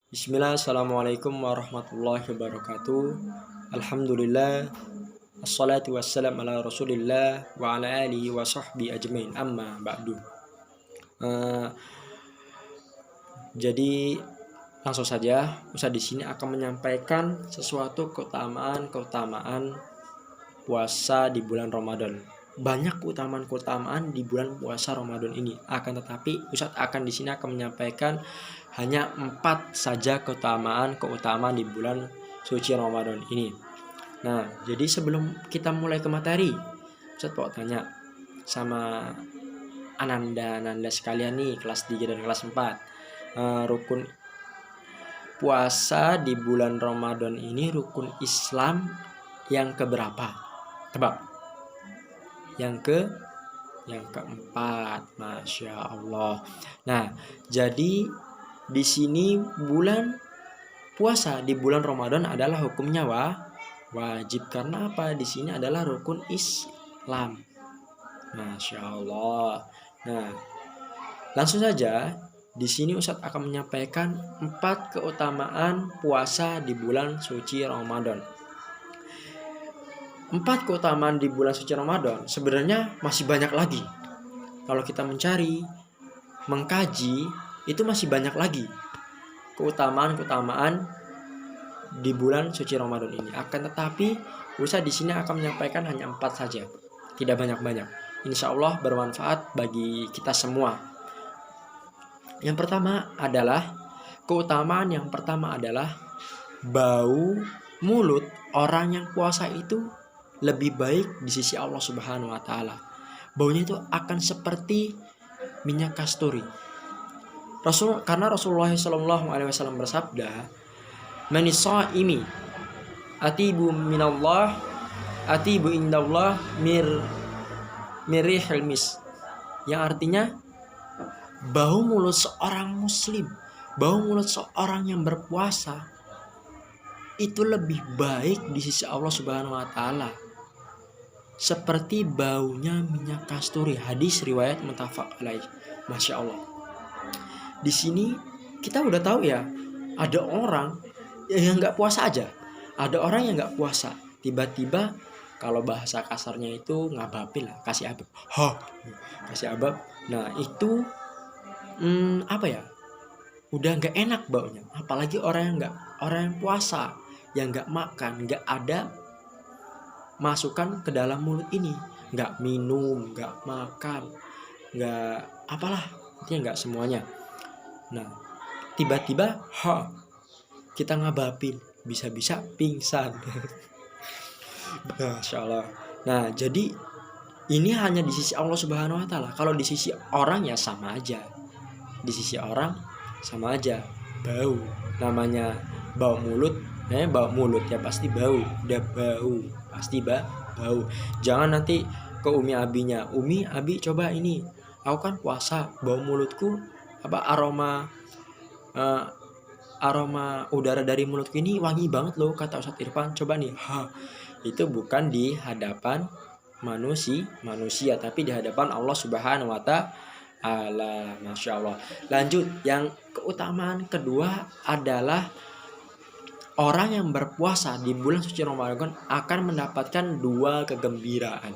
Bismillah, assalamualaikum warahmatullahi wabarakatuh. Alhamdulillah, assalatu wassalam ala rasulillah wa ala alihi wa sahbihi ajmain, amma ba'du. Eh, jadi langsung saja, Ustaz di sini akan menyampaikan sesuatu keutamaan puasa di bulan Ramadan. Banyak keutamaan-keutamaan di bulan puasa Ramadan ini. Akan tetapi Ustaz akan di sini akan menyampaikan hanya 4 saja keutamaan di bulan suci Ramadan ini. Nah, jadi sebelum kita mulai ke materi, Ustaz mau tanya sama Ananda sekalian nih, kelas 3 dan kelas 4. Rukun puasa di bulan Ramadan ini rukun Islam yang keberapa? Tebak. Yang keempat, Masya Allah. Nah, jadi di sini bulan puasa di bulan Ramadan adalah hukumnya wajib. Karena apa? Di sini adalah rukun Islam. Masya Allah. Nah, langsung saja di sini Ustadz akan menyampaikan 4 keutamaan puasa di bulan suci Ramadan. 4 keutamaan di bulan suci Ramadan sebenarnya masih banyak lagi. Kalau kita mencari, mengkaji, itu masih banyak lagi keutamaan di bulan suci Ramadan ini. Akan tetapi Ustaz di sini akan menyampaikan hanya 4 saja, tidak banyak-banyak. Insya Allah bermanfaat bagi kita semua. Keutamaan yang pertama adalah bau mulut orang yang puasa itu lebih baik di sisi Allah Subhanahu wa taala. Baunya itu akan seperti minyak kasturi. Karena Rasulullah Shallallahu alaihi wasallam bersabda, "Manisa'imi atibu minallah atibu indallah mirihil mis." Yang artinya bau mulut seorang muslim, bau mulut seorang yang berpuasa itu lebih baik di sisi Allah Subhanahu wa taala seperti baunya minyak kasturi. Hadis riwayat muttafaq alaih. Masya Allah. Di sini kita udah tahu ya, ada orang yang nggak puasa aja, ada orang yang nggak puasa tiba-tiba kalau bahasa kasarnya itu ngabapin lah, kasih abab. Nah itu apa ya? Udah nggak enak baunya. Apalagi orang yang puasa, yang nggak makan, nggak ada masukkan ke dalam mulut ini, nggak minum, nggak makan, nggak apalah, intinya nggak semuanya. Nah tiba-tiba kita ngabapin, bisa-bisa pingsan. Masya Allah. Nah jadi ini hanya di sisi Allah Subhanahu wa taala. Kalau di sisi orang ya sama aja. Di sisi orang sama aja. Bau, namanya bau mulut, bau mulut ya pasti bau. Udah bau, pasti bau. Jangan nanti ke Umi Abinya, Umi Abi coba ini, aku kan puasa, bau mulutku aroma udara dari mulutku ini wangi banget loh, kata Ustadz Irfan, coba nih. Itu bukan di hadapan manusia tapi di hadapan Allah Subhanahu wa taala. Masya Allah. Lanjut, yang keutamaan kedua adalah orang yang berpuasa di bulan suci Ramadan akan mendapatkan 2 kegembiraan.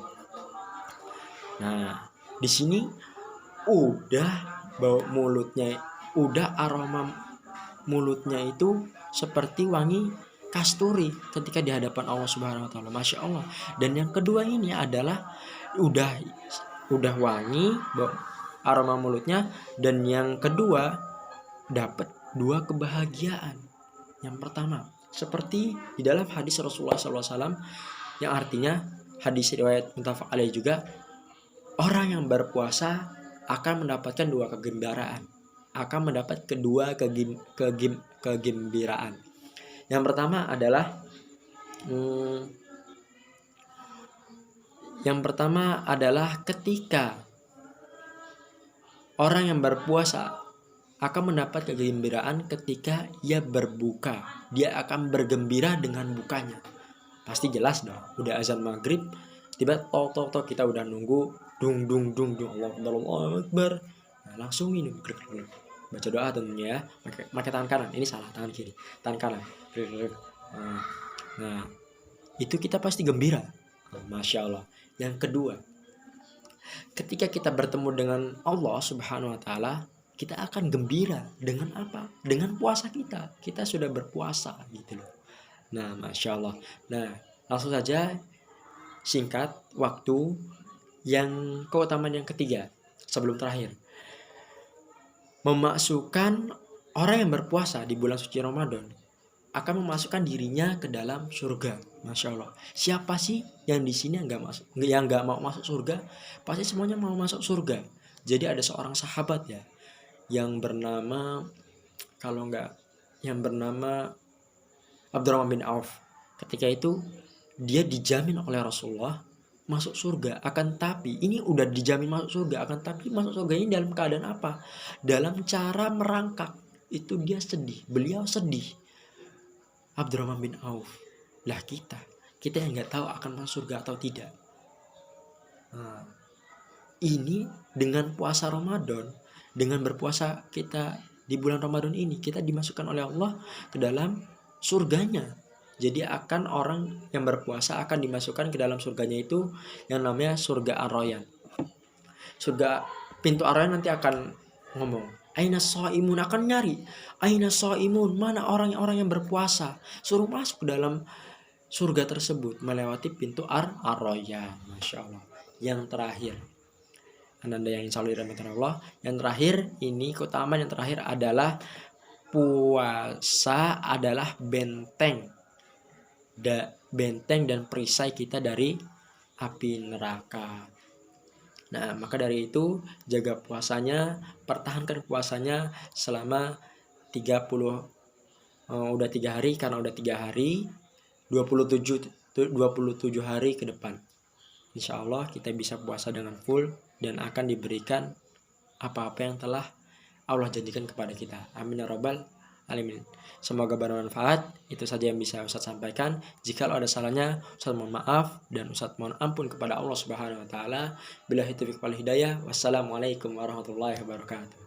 Nah, di sini udah bau mulutnya, udah aroma mulutnya itu seperti wangi kasturi ketika di hadapan Allah Subhanahu wa taala. Masya Allah. Dan yang kedua ini adalah udah wangi bau aroma mulutnya, dan yang kedua dapat 2 kebahagiaan. Yang pertama, seperti di dalam hadis Rasulullah SAW, yang artinya hadis riwayat muttafaq alaih juga, orang yang berpuasa akan mendapatkan 2 kegembiraan, akan mendapat kedua kegembiraan. Yang pertama adalah ketika orang yang berpuasa akan mendapat kegembiraan ketika ia berbuka. Dia akan bergembira dengan bukanya. Pasti jelas dong. Udah azan maghrib, tiba tok kita udah nunggu, dung Allahu Akbar. Nah, langsung minum. baca doa tentunya ya, pakai tangan kanan. Ini salah, tangan kiri, tangan kanan. Nah, itu kita pasti gembira. Masya Allah. Yang kedua, ketika kita bertemu dengan Allah Subhanahu wa taala, kita akan gembira dengan apa? Dengan puasa kita. Kita sudah berpuasa gitu loh. Nah, Masya Allah. Nah, langsung saja singkat waktu yang keutamaan yang ketiga sebelum terakhir. Memasukkan orang yang berpuasa di bulan suci Ramadan akan memasukkan dirinya ke dalam surga. Masya Allah. Siapa sih yang di sini yang nggak mau masuk surga? Pasti semuanya mau masuk surga. Jadi ada seorang sahabat ya yang bernama Abdurrahman bin Auf. Ketika itu dia dijamin oleh Rasulullah masuk surga, akan tapi ini udah dijamin masuk surga, akan tapi masuk surga ini dalam keadaan apa? Dalam cara merangkak. Itu dia sedih, beliau sedih. Abdurrahman bin Auf. Lah kita yang nggak tahu akan masuk surga atau tidak. Nah, ini dengan puasa Ramadan, dengan berpuasa kita di bulan Ramadan ini, kita dimasukkan oleh Allah ke dalam surganya. Jadi akan orang yang berpuasa akan dimasukkan ke dalam surganya itu yang namanya surga Ar-Rayyan. Surga pintu Ar-Rayyan nanti akan ngomong, aina shaimun, akan nyari. Aina shaimun, mana orang-orang yang berpuasa? Suruh masuk ke dalam surga tersebut melewati pintu Ar-Rayyan. Masya Allah. Yang terakhir, Ananda yang insya Allah dirahmati Allah, yang terakhir ini keutamaan yang terakhir adalah puasa adalah benteng dan perisai kita dari api neraka. Nah, maka dari itu jaga puasanya, pertahankan puasanya selama 30 udah 3 hari, karena udah 3 hari 27 hari ke depan. Insya Allah kita bisa puasa dengan full dan akan diberikan apa-apa yang telah Allah janjikan kepada kita. Amin ya rabbal alamin. Semoga bermanfaat. Itu saja yang bisa Ustadz sampaikan. Jika ada salahnya, Ustadz mohon maaf dan Ustadz mohon ampun kepada Allah Subhanahu wa taala. Billahi taufiq wal hidayah. Wassalamualaikum warahmatullahi wabarakatuh.